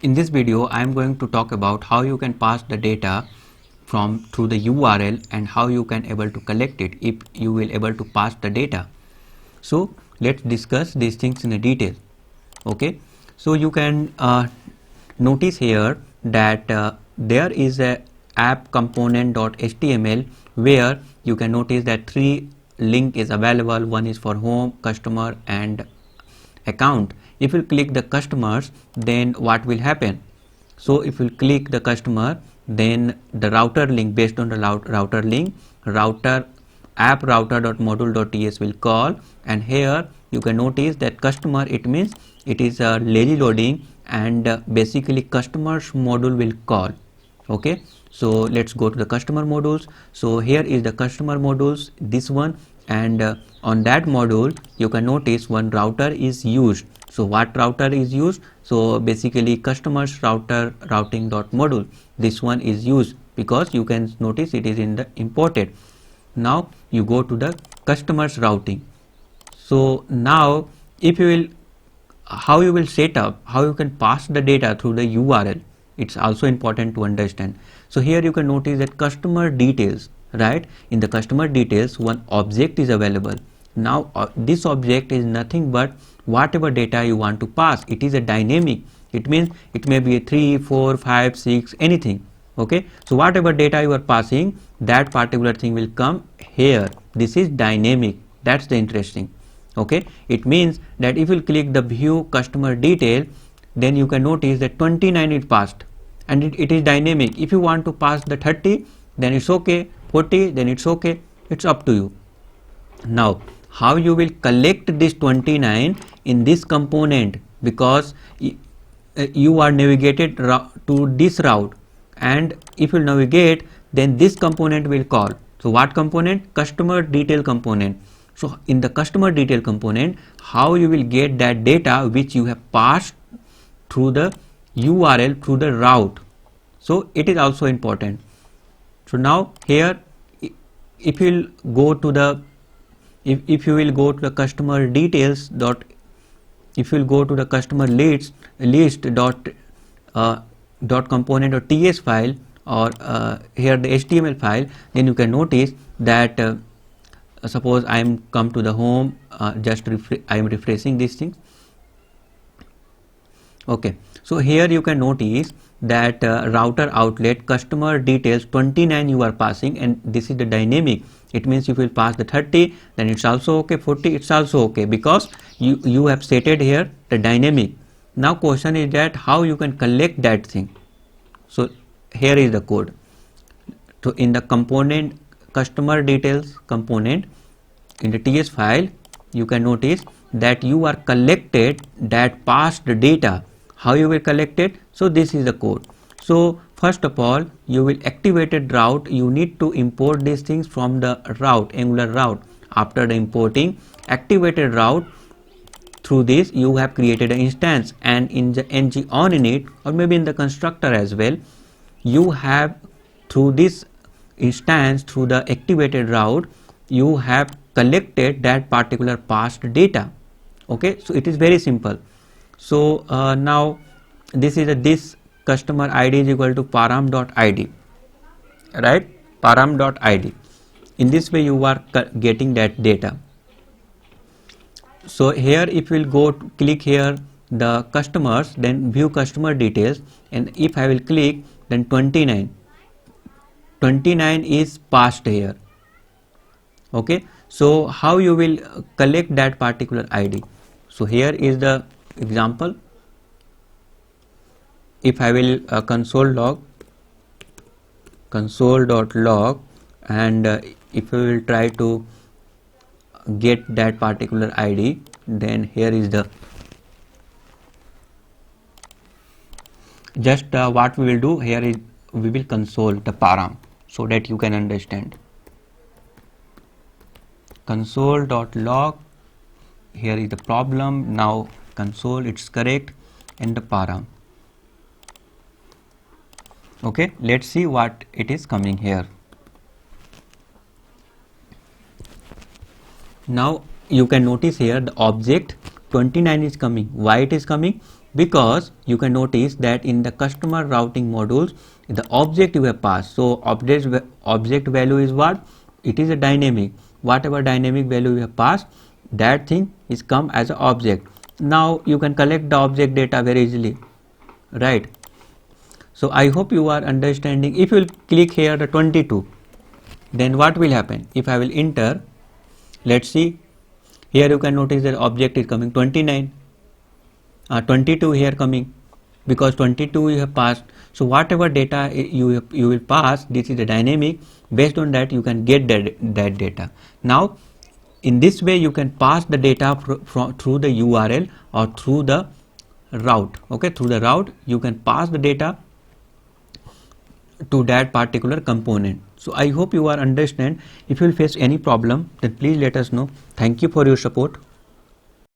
In this video, I am going to talk about how you can pass the data from through the URL and how you can able to collect it if you will able to pass the data. So let's discuss these things in a detail. Okay, so you can notice here that there is a app component.html where you can notice that three link is available. One is for home, customer and account. If you click the customers, then what will happen? So if you click the customer, then the router link, based on the router link, router app router.module.ts will call, and here you can notice that customer, it means it is a lazy loading, and basically customers module will call. Okay, so let's go to the customer modules. So here is the customer modules, this one, and on that module you can notice one router is used. So what router is used? So basically customers router routing.module, this one is used because you can notice it is in the imported. Now you go to the customers routing. So now if you will, how you will set up, how you can pass the data through the URL, it's also important to understand. So here you can notice that customer details, right? In the customer details, one object is available. Now this object is nothing but whatever data you want to pass. It is a dynamic. It means it may be a 3, 4, 5, 6, anything. Okay, so whatever data you are passing, that particular thing will come here. This is dynamic. That's the interesting. Okay, it means that if you click the view customer detail, then you can notice that 29 is passed, and it is dynamic. If you want to pass the 30, then it's okay, 40, then it's okay, it's up to you. Now how you will collect this 29 in this component, because you are navigated to this route, and if you navigate, then this component will call. So what component? Customer detail component. So in the customer detail component, how you will get that data which you have passed through the URL, through the route. So it is also important. So now here, if you will go to the, if you will go to the customer details dot, if you will go to the customer list dot dot component or ts file, or here the HTML file, then you can notice that suppose I am come to the home, just I am refreshing these things. Okay, so here you can notice that router outlet customer details 29 you are passing, and this is the dynamic. It means if you will pass the 30, then it's also okay, 40, it's also okay, because you have stated here the dynamic. Now question is that how you can collect that thing. So here is the code. So in the component customer details component, in the TS file, you can notice that you are collected that passed data. How you will collect it? So this is the code. So first of all, you will activated route. You need to import these things from the route, Angular route. After the importing activated route, through this you have created an instance, and in the ng on init, or maybe in the constructor as well, you have through this instance, through the activated route, you have collected that particular passed data. Okay, so it is very simple. So now this is this customer ID is equal to param.id, right? Param.id. In this way you are getting that data. So here if you will go to click here the customers, then view customer details, and if I will click, then 29 is passed here. Okay, so how you will collect that particular ID? So here is the example. If I will console.log, and if we will try to get that particular ID, then here is the just what we will do here is we will console the param so that you can understand. Console.log, here is the problem. Now console, it's correct, and the param. Okay, let's see what it is coming here. Now you can notice here the object 29 is coming. Why it is coming? because you can notice that in the customer routing modules the object you have passed, so object value is what? It is a dynamic. Whatever dynamic value you have passed, that thing is come as an object. Now you can collect the object data very easily, right? So I hope you are understanding. If you will click here the 22, then what will happen? If I will enter, let's see, here you can notice that object is coming 29, 22 here coming, because 22 you have passed. So whatever data you will pass, this is the dynamic. Based on that you can get that data. Now in this way you can pass the data through the URL or through the route. Okay, through the route you can pass the data to that particular component. So I hope you are understand. If you will face any problem, then please let us know. Thank you for your support.